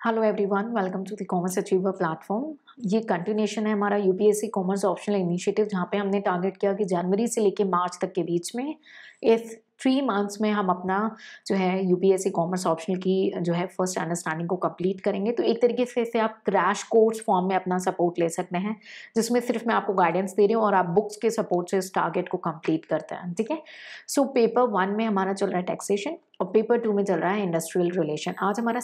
Hello everyone, welcome to the commerce achiever platform. ये continuation है हमारा यूपीएससी कॉमर्स ऑप्शनल इनिशिएटिव, जहाँ पे हमने टारगेट किया कि जनवरी से लेके मार्च तक के बीच में इस 3 मंथ्स में हम अपना जो है यूपीएससी कॉमर्स ऑप्शनल की जो है फर्स्ट अंडरस्टैंडिंग को कंप्लीट करेंगे। तो एक तरीके से इसे आप क्रैश कोर्स फॉर्म में अपना सपोर्ट ले सकते हैं, जिसमें सिर्फ मैं आपको गाइडेंस दे रही हूँ और आप बुक्स के सपोर्ट से इस टारगेट को कंप्लीट करते हैं। ठीक है। सो पेपर 1 में हमारा चल रहा है टैक्सेशन और पेपर 2 में चल रहा है इंडस्ट्रियल रिलेशन। आज हमारा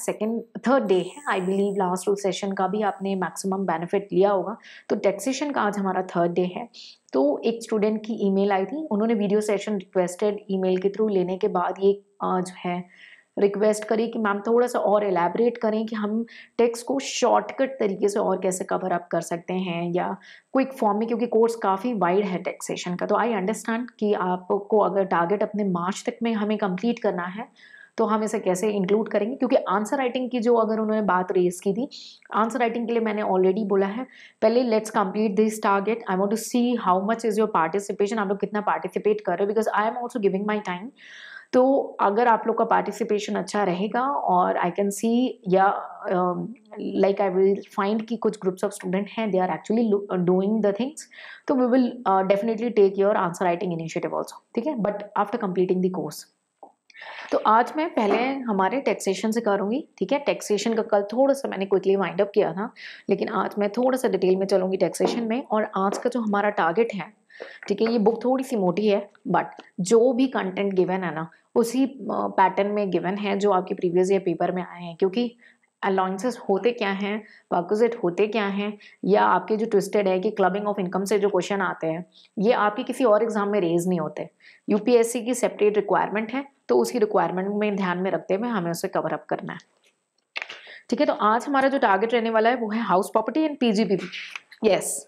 थर्ड डे है। आई बिलीव लास्ट सेशन का भी आपने मैक्सिमम बेनिफिट लिया होगा। तो टैक्सेशन का आज हमारा थर्ड डे है। तो एक स्टूडेंट की ईमेल आई थी, उन्होंने वीडियो सेशन रिक्वेस्टेड ईमेल के थ्रू लेने के बाद ये जो है रिक्वेस्ट करी कि मैम थोड़ा सा और एलैबोरेट करें कि हम टेक्स्ट को शॉर्टकट तरीके से और कैसे कवर अप कर सकते हैं या क्विक फॉर्म में, क्योंकि कोर्स काफ़ी वाइड है टैक्सेशन का। तो आई अंडरस्टैंड कि आपको अगर टारगेट अपने मार्च तक में हमें कंप्लीट करना है तो हम इसे कैसे इंक्लूड करेंगे, क्योंकि आंसर राइटिंग की जो अगर उन्होंने बात रेज की थी, आंसर राइटिंग के लिए मैंने ऑलरेडी बोला है पहले let's complete this target. I want to see how much is your participation, आप लोग कितना पार्टिसिपेट कर रहे हो, because I am also giving my time. तो अगर आप लोग का पार्टिसिपेशन अच्छा रहेगा और आई कैन सी या लाइक आई विल फाइंड कि कुछ ग्रुप्स ऑफ स्टूडेंट हैं they are actually doing the things, तो we will definitely take your answer writing initiative also. ठीक है, but after completing the course. तो आज मैं पहले हमारे टैक्सेशन से करूंगी। ठीक है, टैक्सेशन का कल थोड़ा सा मैंने क्विकली वाइंड अप किया था, लेकिन आज मैं थोड़ा सा डिटेल में चलूंगी टैक्सेशन में। और आज का जो हमारा टारगेट है, ठीक है, ये बुक थोड़ी सी मोटी है बट जो भी कंटेंट गिवन है ना उसी पैटर्न में गिवन है जो आपके प्रीवियस ईयर पेपर में आए हैं। क्योंकि अलाउंसेस होते क्या हैं, वर्कजेट होते क्या हैं, या आपके जो ट्विस्टेड है कि क्लबिंग ऑफ इनकम से जो क्वेश्चन आते हैं, ये आपके किसी और एग्जाम में रेज नहीं होते। यूपीएससी की सेपरेट रिक्वायरमेंट है, तो उसी रिक्वायरमेंट में ध्यान में रखते हुए हमें उसे कवर अप करना है। ठीक है, तो आज हमारा जो टारगेट रहने वाला है वो है house property and PGBP. Yes,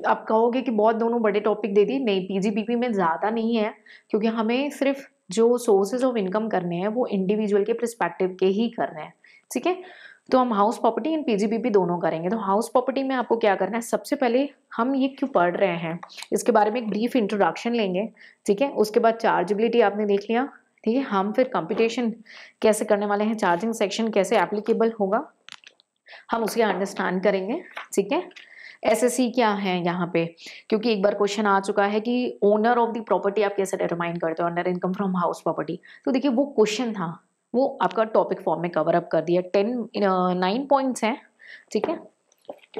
आप कहोगे कि बहुत दोनों बड़े टॉपिक दे दी, नहीं, पीजीबीपी में ज़्यादा नहीं है, क्योंकि हमें सिर्फ जो सोर्सेज ऑफ इनकम करने हैं वो इंडिविजुअल के परस्पेक्टिव के ही करने हैं। ठीक है, तो हम हाउस प्रॉपर्टी एंड पीजीबीपी दोनों करेंगे। तो हाउस प्रॉपर्टी में आपको क्या करना है, सबसे पहले हम ये क्यों पढ़ रहे हैं इसके बारे में एक ब्रीफ इंट्रोडक्शन लेंगे। ठीक है, उसके बाद चार्जेबिलिटी आपने देख लिया। ठीक है, हम फिर कंप्यूटेशन कैसे करने वाले हैं, चार्जिंग सेक्शन कैसे एप्लीकेबल होगा, हम उसे अंडरस्टैंड करेंगे। ठीक है, एसएससी क्या है यहाँ पे, क्योंकि एक बार क्वेश्चन आ चुका है कि ओनर ऑफ द प्रॉपर्टी आप कैसे डिटरमाइन करते हो under income from house property. तो देखिए वो क्वेश्चन था, वो आपका टॉपिक फॉर्म में कवर अप कर दिया। 9 पॉइंट्स हैं। ठीक है,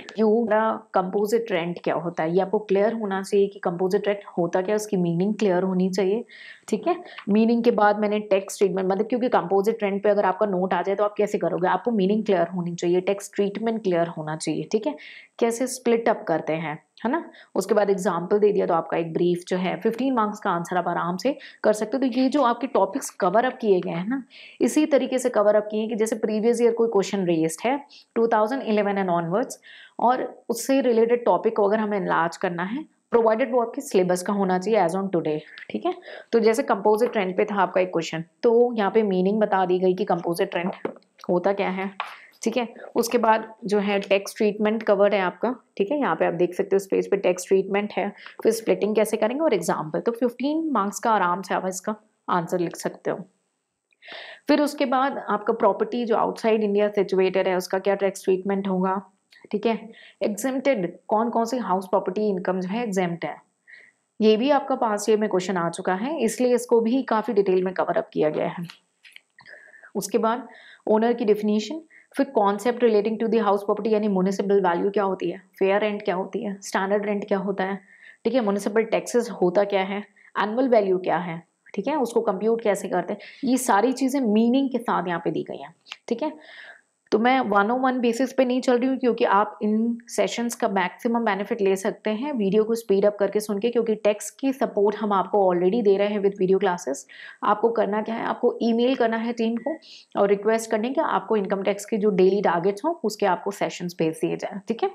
कंपोजिट रेंट क्या होता है ये आपको क्लियर होना चाहिए कि कंपोजिट रेंट होता क्या, उसकी मीनिंग क्लियर होनी चाहिए। ठीक है, मीनिंग के बाद मैंने टैक्स ट्रीटमेंट, मतलब क्योंकि कंपोजिट रेंट पे अगर आपका नोट आ जाए तो आप कैसे करोगे, आपको मीनिंग क्लियर होनी चाहिए, टैक्स ट्रीटमेंट क्लियर होना चाहिए। ठीक है, कैसे स्प्लिट अप करते हैं, है ना। उसके बाद एग्जाम्पल दे दिया, तो आपका एक ब्रीफ जो है 15 मार्क्स का आंसर आप आराम से कर सकते हो। तो ये जो आपके टॉपिक्स कवर अप किए गए हैं ना, इसी तरीके से कवर अप किए कि जैसे प्रीवियस ईयर कोई क्वेश्चन रेस्ड है 2011 एंड ऑनवर्ड्स, और उससे रिलेटेड टॉपिक को अगर हमें एनलार्ज करना है, प्रोवाइडेड वो आपके सिलेबस का होना चाहिए एज ऑन टुडे। ठीक है, तो जैसे कंपोजिट रेंट पे था आपका एक क्वेश्चन, तो यहाँ पे मीनिंग बता दी गई कि कंपोजिट रेंट होता क्या है। ठीक है, उसके बाद जो है टैक्स ट्रीटमेंट कवर्ड है आपका। ठीक है, यहाँ पे आप देख सकते हो इस पेज पे टैक्स ट्रीटमेंट है, फिर स्प्लिटिंग कैसे करेंगे और एग्जाम्पल। तो 15 मार्क्स का आराम से आप इसका आंसर लिख सकते हो। फिर उसके बाद आपका प्रॉपर्टी जो आउटसाइड इंडिया सिचुएटेड है उसका क्या टैक्स ट्रीटमेंट होगा। ठीक है, एग्जेम्प्टेड कौन कौन सी हाउस प्रॉपर्टी इनकम जो है एग्जेम्प्ट है, ये भी आपका पास ईयर में क्वेश्चन आ चुका है, इसलिए इसको भी काफी डिटेल में कवर अप किया गया है। उसके बाद ओनर की डेफिनेशन, फिर concept relating to the house property, यानी म्युनिसिपल वैल्यू क्या होती है, फेयर रेंट क्या होती है, स्टैंडर्ड रेंट क्या होता है। ठीक है, म्युनिसिपल टैक्सेस होता क्या है, एनुअल वैल्यू क्या है। ठीक है, उसको कंप्यूट कैसे करते हैं, ये सारी चीजें मीनिंग के साथ यहाँ पे दी गई हैं। ठीक है, तो मैं 101 बेसिस पे नहीं चल रही हूँ, क्योंकि आप इन सेशंस का मैक्सिमम बेनिफिट ले सकते हैं वीडियो को स्पीड अप करके सुन के, क्योंकि टेक्स्ट की सपोर्ट हम आपको ऑलरेडी दे रहे हैं विद वीडियो क्लासेस। आपको करना क्या है, आपको ईमेल करना है टीम को और रिक्वेस्ट करने कि आपको इनकम टैक्स के जो डेली टारगेट्स हों उसके आपको सेशंस भेज दिए जाए। ठीक है,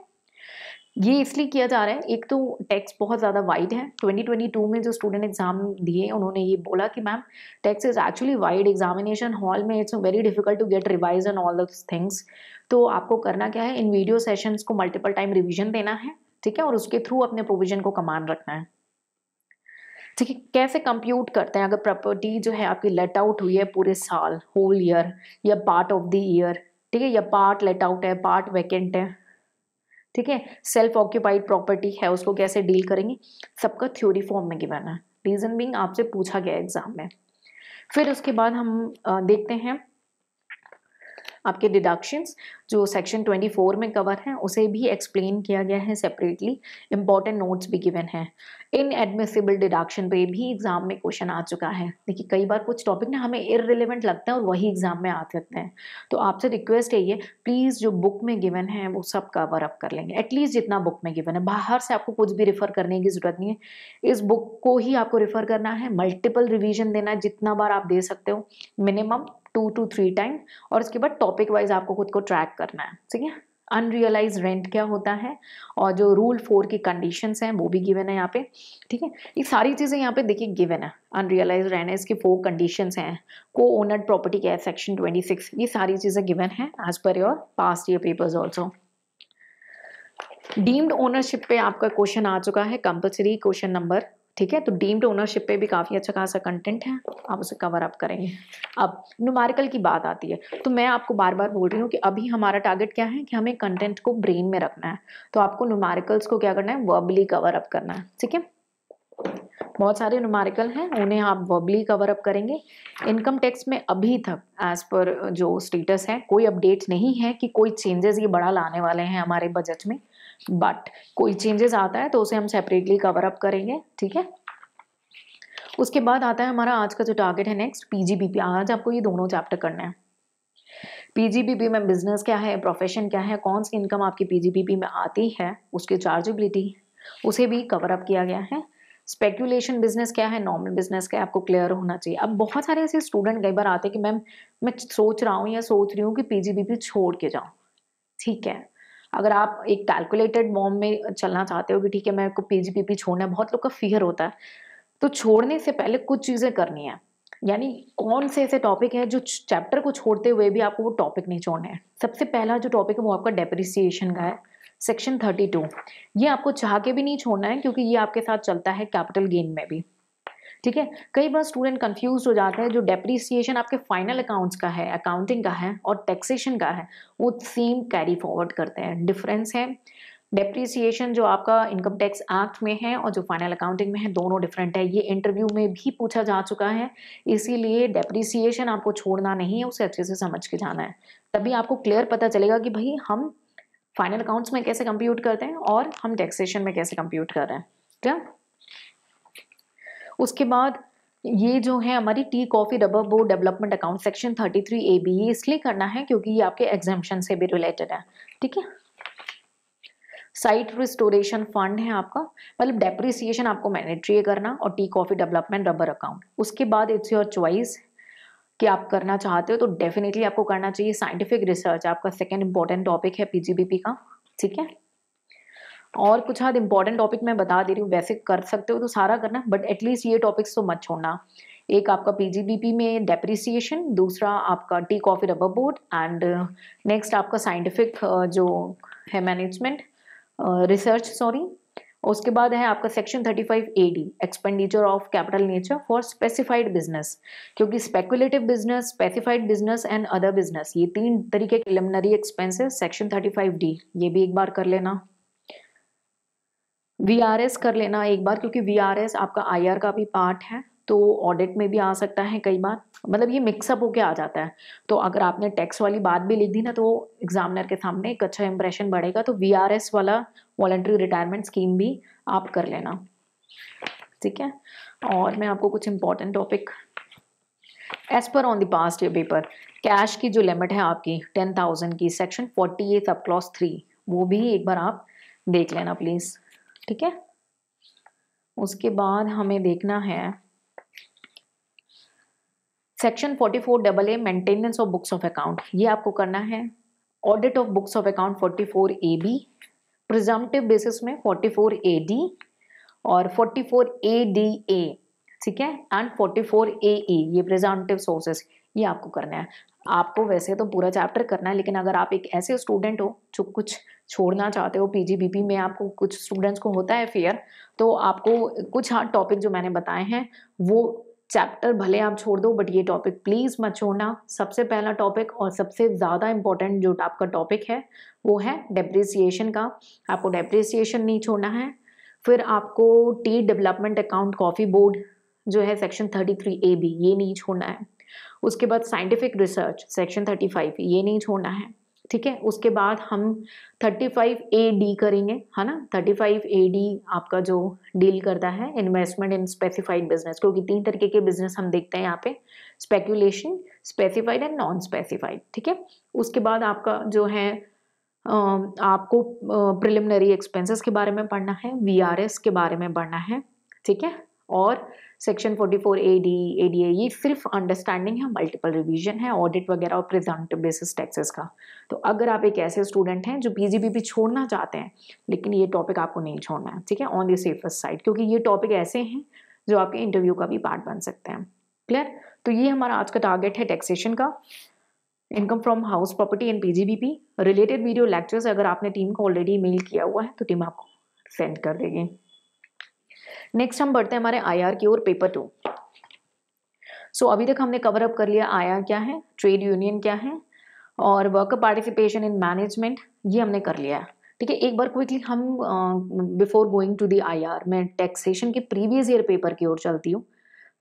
ये इसलिए किया जा रहा है, एक तो टेक्स्ट बहुत ज़्यादा वाइड है। 2022 में जो स्टूडेंट एग्जाम दिए उन्होंने ये बोला कि ma'am text is actually wide, examination hall में it's very difficult to get revise and all those things. तो आपको करना क्या है, इन वीडियो सेशंस को मल्टीपल टाइम रिविजन देना है। ठीक है, और उसके थ्रू अपने प्रोविजन को कमान रखना है। ठीक है, कैसे कंप्यूट करते हैं अगर प्रॉपर्टी जो है आपकी लेट आउट हुई है पूरे साल, होल ईयर, या पार्ट ऑफ द ईयर, ठीक है, या पार्ट लेट आउट है, पार्ट वैकेंट है, ठीक है, सेल्फ ऑक्यूपाइड प्रॉपर्टी है, उसको कैसे डील करेंगे, सबका थ्योरी फॉर्म में गिवन है। रीजन बीइंग आपसे पूछा गया एग्जाम में। फिर उसके बाद हम देखते हैं आपके डिडक्शंस जो सेक्शन 24 में कवर है, उसे भी एक्सप्लेन किया गया है सेपरेटली, इंपॉर्टेंट नोट्स भी गिवन है। इनएडमिसिबल डिडक्शन पे भी एग्जाम में क्वेश्चन आ चुका है। देखिए कई बार कुछ टॉपिक ना हमें इररिलेवेंट लगता है और वही एग्जाम में आ सकते हैं, तो आपसे रिक्वेस्ट है ये प्लीज़ जो बुक में गिवन है वो सब कवर अप कर लेंगे, एटलीस्ट जितना बुक में गिवन है। बाहर से आपको कुछ भी रेफर करने की जरूरत नहीं है, इस बुक को ही आपको रेफर करना है, मल्टीपल रिविजन देना है, जितना बार आप दे सकते हो, मिनिमम 2 to 3 टाइम, और उसके बाद टॉपिक वाइज आपको खुद को ट्रैक करना है, ठीक है। अनरियलाइज रेंट क्या होता है और जो रूल 4 की कंडीशंस हैं वो भी गिवन है यहाँ पे, ठीक है। ये सारी चीज़ें यहाँ पे देखिए गिवन है। अनरियलाइज रेंट है, इसकी 4 कंडीशंस हैं, को ओनर्ड प्रॉपर्टी क्या है सेक्शन 26, ये सारी चीज़ें गिवन है as per your past year papers also. Deemed ownership पे आपका क्वेश्चन आ चुका है, कंपल्सरी क्वेश्चन नंबर, ठीक है। तो डीम्ड ओनरशिप पे भी काफ़ी अच्छा खासा कंटेंट है, आप उसे कवर अप करेंगे। अब न्यूमेरिकल की बात आती है, तो मैं आपको बार बार बोल रही हूँ कि अभी हमारा टारगेट क्या है कि हमें कंटेंट को ब्रेन में रखना है, तो आपको न्यूमेरिकल्स को क्या करना है, वर्बली कवर अप करना है, ठीक है। बहुत सारे न्यूमेरिकल हैं, उन्हें आप वर्बली कवर अप करेंगे। इनकम टैक्स में अभी तक एज पर जो स्टेटस है कोई अपडेट नहीं है कि कोई चेंजेस ये बड़ा लाने वाले हैं हमारे बजट में, बट कोई चेंजेस आता है तो उसे हम सेपरेटली कवर अप करेंगे, ठीक है। उसके बाद आता है हमारा आज का जो टारगेट है नेक्स्ट, पीजीबीपी। आज आपको ये दोनों चैप्टर करना है। पीजीबीपी में बिजनेस क्या है, प्रोफेशन क्या है, कौन सी इनकम आपकी पीजीबीपी में आती है, उसकी चार्जेबिलिटी, उसे भी कवर अप किया गया है। स्पेक्यूलेशन बिजनेस क्या है, नॉर्मल बिजनेस क्या है, आपको क्लियर होना चाहिए। अब बहुत सारे ऐसे स्टूडेंट कई बार आते हैं कि मैम मैं सोच रहा हूँ या सोच रही हूँ कि पीजीबीपी छोड़ के जाऊँ, ठीक है। अगर आप एक कैलकुलेटेड फॉर्म में चलना चाहते हो कि ठीक है मेरे को पीजीबीपी छोड़ना है, बहुत लोग का फियर होता है, तो छोड़ने से पहले कुछ चीज़ें करनी है। यानी कौन से ऐसे टॉपिक है जो चैप्टर को छोड़ते हुए भी आपको वो टॉपिक नहीं छोड़ने हैं। सबसे पहला जो टॉपिक है वो आपका डेप्रिसिएशन का है, सेक्शन 32। ये आपको चाह के भी नहीं छोड़ना है क्योंकि ये आपके साथ चलता है कैपिटल गेन में भी, ठीक है। कई बार स्टूडेंट कंफ्यूज हो जाते हैं, जो डेप्रिसिएशन आपके फाइनल अकाउंट्स का है, अकाउंटिंग का है, और टैक्सेशन का है, वो सेम कैरी फॉरवर्ड करते हैं। डिफरेंस है, डेप्रिसिएशन जो आपका इनकम टैक्स एक्ट में है और जो फाइनल अकाउंटिंग में है, दोनों डिफरेंट है। ये इंटरव्यू में भी पूछा जा चुका है, इसीलिए डेप्रिसिएशन आपको छोड़ना नहीं है, उसे अच्छे से समझ के जाना है, तभी आपको क्लियर पता चलेगा कि भाई हम फाइनल अकाउंट्स में कैसे कंप्यूट करते हैं और हम टैक्सेशन में कैसे कंप्यूट कर रहे हैं, ठीक है। उसके बाद ये जो है हमारी T coffee rubber board development account section 33AB, ये इसलिए करना है क्योंकि ये आपके एग्जाम्पशन से भी रिलेटेड है, ठीक है। साइट रिस्टोरेशन फंड है आपका, मतलब डेप्रिसिएशन आपको मैंडेटरी करना, और tea coffee development rubber account. उसके बाद इट्स योर चॉइस कि आप करना चाहते हो तो डेफिनेटली आपको करना चाहिए साइंटिफिक रिसर्च, आपका सेकेंड इंपॉर्टेंट टॉपिक है पीजीबीपी का, ठीक है। और कुछ हद इंपॉर्टेंट टॉपिक मैं बता दे रही हूँ, वैसे कर सकते हो तो सारा करना, बट एटलीस्ट ये टॉपिक्स तो मत छोड़ना। एक आपका पीजीबीपी में डेप्रिसिएशन, दूसरा आपका tea coffee rubber board, and next आपका साइंटिफिक जो है मैनेजमेंट रिसर्च, सॉरी। उसके बाद है आपका section 35AD, expenditure of capital nature for specified business, क्योंकि speculative business, specified business and other business, ये 3 तरीके के प्रिलिमिनरी एक्सपेंसेस, सेक्शन 35D, ये भी एक बार कर लेना। वीआरएस कर लेना एक बार, क्योंकि वीआरएस आपका आईआर का भी पार्ट है, तो ऑडिट में भी आ सकता है कई बार, मतलब ये मिक्सअप होके आ जाता है। तो अगर आपने टैक्स वाली बात भी लिख दी ना, तो एग्जामिनर के सामने एक अच्छा इंप्रेशन बढ़ेगा। तो वीआरएस वाला वॉलंटरी रिटायरमेंट स्कीम भी आप कर लेना, ठीक है। और मैं आपको कुछ important topic as per on the past year paper, cash की जो लिमिट है आपकी 10,000 की, सेक्शन 48 सब क्लॉज 3, वो भी एक बार आप देख लेना प्लीज, ठीक है। उसके बाद हमें देखना है section 44AA, maintenance of books of account, ये आपको करना है। Audit of books of account 44AB, presumptive basis में 44AD और 44ADA, ठीक है, एंड 44AE, ये प्रिजम्पटिव सोर्सेस, ये आपको करना है। आपको वैसे तो पूरा चैप्टर करना है, लेकिन अगर आप एक ऐसे स्टूडेंट हो जो कुछ छोड़ना चाहते हो, पीजीबीपी में आपको कुछ स्टूडेंट्स को होता है फेयर, तो आपको कुछ हाँ टॉपिक जो मैंने बताए हैं वो चैप्टर भले आप छोड़ दो, बट ये टॉपिक प्लीज मत छोड़ना। सबसे पहला टॉपिक और सबसे ज़्यादा इंपॉर्टेंट जो आपका टॉपिक है वो है डेप्रिसिएशन का। आपको डेप्रिसिएशन नहीं छोड़ना है। फिर आपको T development account coffee board जो है सेक्शन 33A भी, ये नहीं छोड़ना है। उसके बाद साइंटिफिक रिसर्च सेक्शन 35, ये नहीं छोड़ना है, ठीक है। उसके बाद हम 35AD करेंगे, है ना। 35AD आपका जो डील करता है इन्वेस्टमेंट इन स्पेसिफाइड बिजनेस, क्योंकि 3 तरीके के बिजनेस हम देखते हैं यहाँ पे, speculation, specified and non specified, ठीक है। उसके बाद आपका जो है आपको प्रिलिमिनरी एक्सपेंसेस के बारे में पढ़ना है, VRS के बारे में पढ़ना है, ठीक है। और सेक्शन 44AD, ADA, ये सिर्फ अंडरस्टैंडिंग है, मल्टीपल रिवीजन है, ऑडिट वगैरह और प्रेजेंट बेसिस टैक्सेस का। तो अगर आप एक ऐसे स्टूडेंट हैं जो पीजीबीपी छोड़ना चाहते हैं, लेकिन ये टॉपिक आपको नहीं छोड़ना है, ठीक है, ऑन द सेफेस्ट साइड, क्योंकि ये टॉपिक ऐसे हैं जो आपके इंटरव्यू का भी पार्ट बन सकते हैं। क्लियर। तो ये हमारा आज का टारगेट है टैक्सेशन का, income from house property and PGBP. Related video lectures अगर आपने टीम को ऑलरेडी मेल किया हुआ है तो टीम आपको सेंड कर देगी। नेक्स्ट हम बढ़ते हैं हमारे IR की ओर, पेपर 2। सो अभी तक हमने कवर अप कर लिया IR क्या है, ट्रेड यूनियन क्या है, और वर्कर पार्टिसिपेशन इन मैनेजमेंट, ये हमने कर लिया है, ठीक है। एक बार क्विकली हम before going to the IR मैं टैक्सेशन के प्रीवियस ईयर पेपर की ओर चलती हूँ,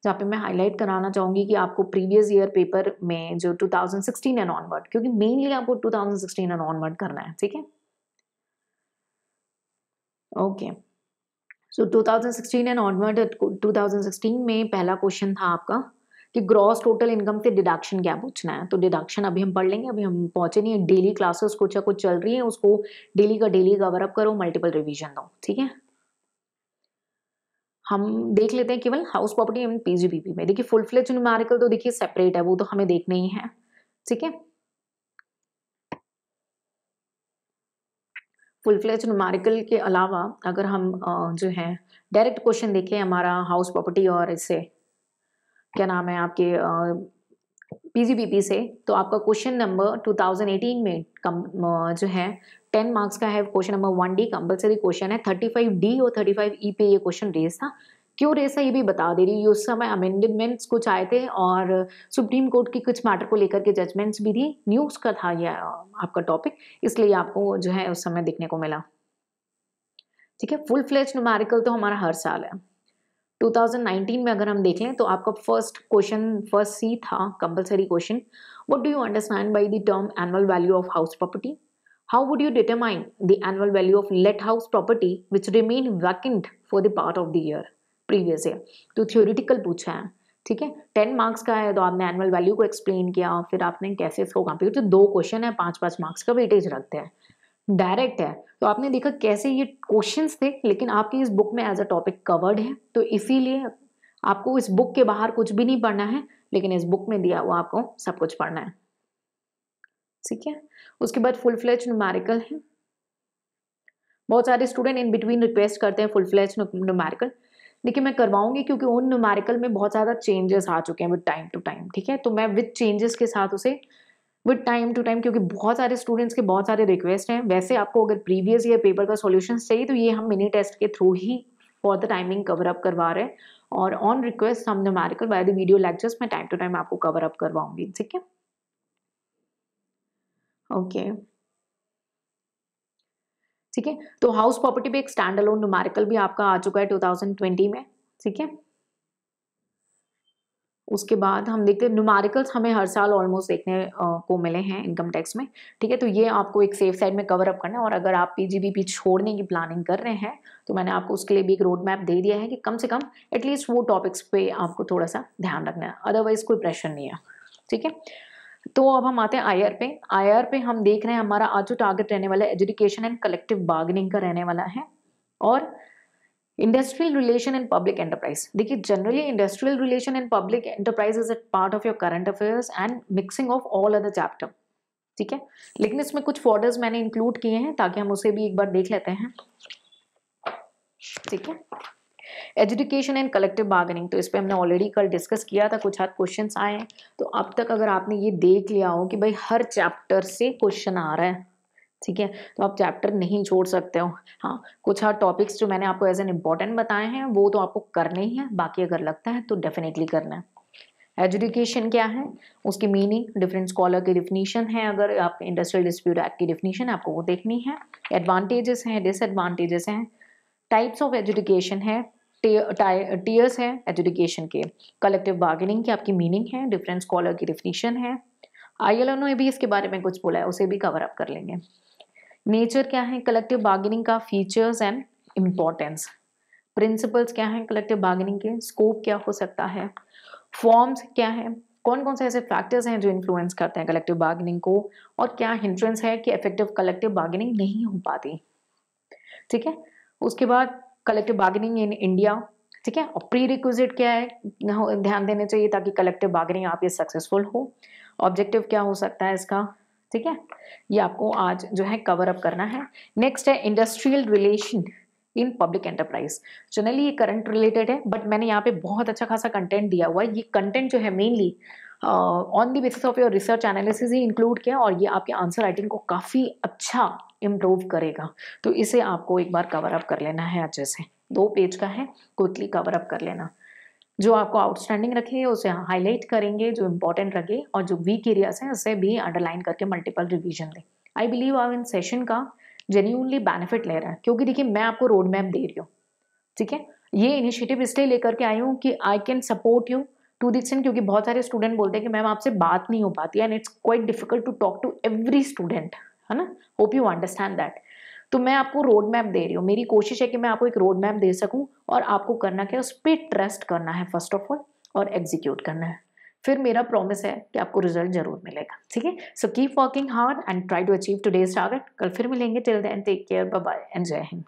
जहाँ पे मैं हाईलाइट कराना चाहूंगी कि आपको प्रीवियस ईयर पेपर में जो 2016 एंड ऑनवर्ड, क्योंकि मेनली आपको 2016 एंड ऑनवर्ड करना है, ठीक है। ओके, सो 2016 एंड ऑनवर्ड, 2016 में पहला क्वेश्चन था आपका कि ग्रॉस टोटल इनकम से डिडक्शन क्या पूछना है। तो डिडक्शन अभी हम पढ़ लेंगे, अभी हम पहुंचे नहीं है। डेली क्लासेस कुछ या कुछ चल रही है, उसको डेली का डेली कवर अप करो, मल्टीपल रिवीजन दो, ठीक है। हम देख लेते हैं केवल हाउस प्रॉपर्टी एंड पीजीबीपी में। देखिए फुल फ्लेज न्यूमेरिकल तो देखिए सेपरेट है, वो तो हमें देखना ही है, ठीक है। फुल फ्लेज न्यूमेरिकल के अलावा अगर हम जो है डायरेक्ट क्वेश्चन देखें हमारा हाउस प्रॉपर्टी और इससे क्या नाम है आपके पीजीबीपी से, तो आपका क्वेश्चन नंबर 2018 में जो है 10 मार्क्स का है। Question number 1D compulsory question है। 35D और 35E पे ये क्वेश्चन रेस था। क्यों रेस है ये भी बता दे रही हूँ। उस समय अमेंडमेंट्स कुछ आए थे और सुप्रीम कोर्ट की कुछ मैटर को लेकर के जजमेंट्स भी थी। न्यूज़ का था ये आपका टॉपिक, इसलिए आपको जो है उस समय देखने को मिला, ठीक है। फुल फ्लेज न्यूमेरिकल तो हमारा हर साल है। 2019 में अगर हम देख लें तो आपका फर्स्ट क्वेश्चन, फर्स्ट सी था compulsory question, what do you understand by the term annual value of house property, how would you determine the annual value of let house property which remain vacant for the part of the year previous year. तो theoretical पूछा है, ठीक है। 10 marks का है, तो आपने annual value को एक्सप्लेन किया, फिर आपने कैसे इसको कंप्यूट, तो 2 क्वेश्चन है, 5-5 मार्क्स का वेटेज रखते हैं, डायरेक्ट है। तो आपने देखा कैसे ये क्वेश्चंस थे, लेकिन आपकी इस बुक में एज अ टॉपिक कवर्ड है, तो इसीलिए आपको इस बुक के बाहर कुछ भी नहीं पढ़ना है, लेकिन इस बुक में दिया हुआ आपको सब कुछ पढ़ना है, ठीक है। उसके बाद फुल फ्लेज न्यूमेरिकल है। बहुत सारे स्टूडेंट इन बिटवीन रिक्वेस्ट करते हैं फुल फ्लेज न्यूमेरिकल, देखिए मैं करवाऊंगी क्योंकि उन न्यूमेरिकल में बहुत ज़्यादा चेंजेस आ चुके हैं विद टाइम टू टाइम, ठीक है। तो मैं विद चेंजेस के साथ उसे विद टाइम टू टाइम, क्योंकि बहुत सारे स्टूडेंट्स के बहुत सारे रिक्वेस्ट हैं। वैसे आपको अगर प्रीवियस ईयर पेपर का सॉल्यूशन चाहिए तो ये हम मिनी टेस्ट के through he for the timing cover up करवा रहे हैं, और ऑन रिक्वेस्ट हम numerical by the video lectures में टाइम टू टाइम आपको कवर अप करवाऊंगी, ठीक है। ओके, ठीक है। तो हाउस प्रॉपर्टी पे एक स्टैंड अलोन न्यूमेरिकल भी आपका आ चुका है 2020 में, ठीक है। उसके बाद हम देखते हैं न्यूमेरिकल्स हमें हर साल ऑलमोस्ट देखने को मिले हैं इनकम टैक्स में, ठीक है। तो ये आपको एक सेफ साइड में कवर अप करना है, और अगर आप पीजीबीपी छोड़ने की प्लानिंग कर रहे हैं तो मैंने आपको उसके लिए भी एक रोड मैप दे दिया है कि कम से कम एटलीस्ट वो टॉपिक्स पे आपको थोड़ा सा ध्यान रखना है, अदरवाइज कोई प्रेशर नहीं है, ठीक है। तो अब हम आते हैं IR पे। IR पे हम देख रहे हैं हमारा आज जो टारगेट रहने वाला है एजुकेशन एंड कलेक्टिव बार्गेनिंग का रहने वाला है, और industrial relation and public enterprise. देखिए generally industrial relation and public enterprise is a part of your current affairs and mixing of all other chapter, ठीक है। लेकिन इसमें कुछ फोल्डर्स मैंने इंक्लूड किए हैं ताकि हम उसे भी एक बार देख लेते हैं, ठीक है। एजुकेशन एंड कलेक्टिव बार्गेनिंग, तो इस पे हमने ऑलरेडी कल डिस्कस किया था, कुछ हद क्वेश्चंस आए हैं। तो अब तक अगर आपने ये देख लिया हो कि भाई हर चैप्टर से क्वेश्चन आ रहा है, ठीक है, तो आप चैप्टर नहीं छोड़ सकते हो। हाँ, कुछ हर टॉपिक्स जो मैंने आपको एज एन इम्पॉर्टेंट बताए हैं वो तो आपको करने ही है, बाकी अगर लगता है तो डेफिनेटली करना है। एजुकेशन क्या है, उसकी मीनिंग, डिफरेंट स्कॉलर की डिफिनीशन है, अगर आप इंडस्ट्रियल डिस्प्यूट एक्ट की डिफिनीशन आपको वो देखनी है। एडवांटेजेस हैं, डिसएडवांटेजेस हैं, टाइप्स ऑफ एजुकेशन है, टीयर्स है एजुकेशन के, कलेक्टिव बार्गेनिंग की आपकी मीनिंग है, डिफरेंट स्कॉलर की डिफिनीशन है। ILO ने भी इसके बारे में कुछ बोला है, उसे भी कवर अप कर लेंगे। नेचर क्या है कलेक्टिव बार्गेनिंग का, फीचर्स एंड इम्पोर्टेंस, प्रिंसिपल्स क्या है कलेक्टिव बार्गेनिंग के, स्कोप क्या हो सकता है, फॉर्म्स क्या है, कौन कौन से ऐसे फैक्टर्स हैं जो इन्फ्लुएंस करते हैं कलेक्टिव बार्गेनिंग को, और क्या हिंड्रेंस है कि इफेक्टिव कलेक्टिव बार्गेनिंग नहीं हो पाती, ठीक है। उसके बाद कलेक्टिव बार्गेनिंग इन इंडिया, ठीक है, और प्री रिक्विजिट क्या है ध्यान देने चाहिए ताकि कलेक्टिव बार्गेनिंग आप ये सक्सेसफुल हो, ऑब्जेक्टिव क्या हो सकता है इसका, ठीक है, ये आपको आज जो है कवर अप करना है। नेक्स्ट है industrial relation in public enterprise, generally ये करंट रिलेटेड है बट मैंने यहाँ पे बहुत अच्छा खासा कंटेंट दिया हुआ है। ये कंटेंट जो है mainly on the basis of your research analysis he include किया और ये आपके आंसर राइटिंग को काफ़ी अच्छा इम्प्रूव करेगा, तो इसे आपको एक बार कवर अप कर लेना है अच्छे से। 2 पेज का है, क्विकली कवर अप कर लेना। जो आपको आउटस्टैंडिंग रखे उसे हाईलाइट करेंगे, जो इंपॉर्टेंट रखे, और जो वीक एरियाज हैं उसे भी अंडरलाइन करके मल्टीपल रिवीजन दें। आई बिलीव आप इन सेशन का जेन्यूनली बेनिफिट ले रहे हैं, क्योंकि देखिए मैं आपको रोड मैप दे रही हूँ, ठीक है। ये इनिशिएटिव इसलिए लेकर के आई हूँ कि I can support you to this extent, क्योंकि बहुत सारे स्टूडेंट बोलते हैं कि मैम आपसे बात नहीं हो पाती and it's quite difficult to talk to every student, है ना। Hope you understand that. तो मैं आपको रोड मैप दे रही हूँ, मेरी कोशिश है कि मैं आपको एक रोड मैप दे सकूँ, और आपको करना क्या है, उस पर ट्रस्ट करना है फर्स्ट ऑफ ऑल, और एग्जीक्यूट करना है, फिर मेरा प्रॉमिस है कि आपको रिजल्ट जरूर मिलेगा, ठीक है। So keep working hard and try to achieve today's target. कल फिर मिलेंगे, till then take care, bye bye and Jai Hind.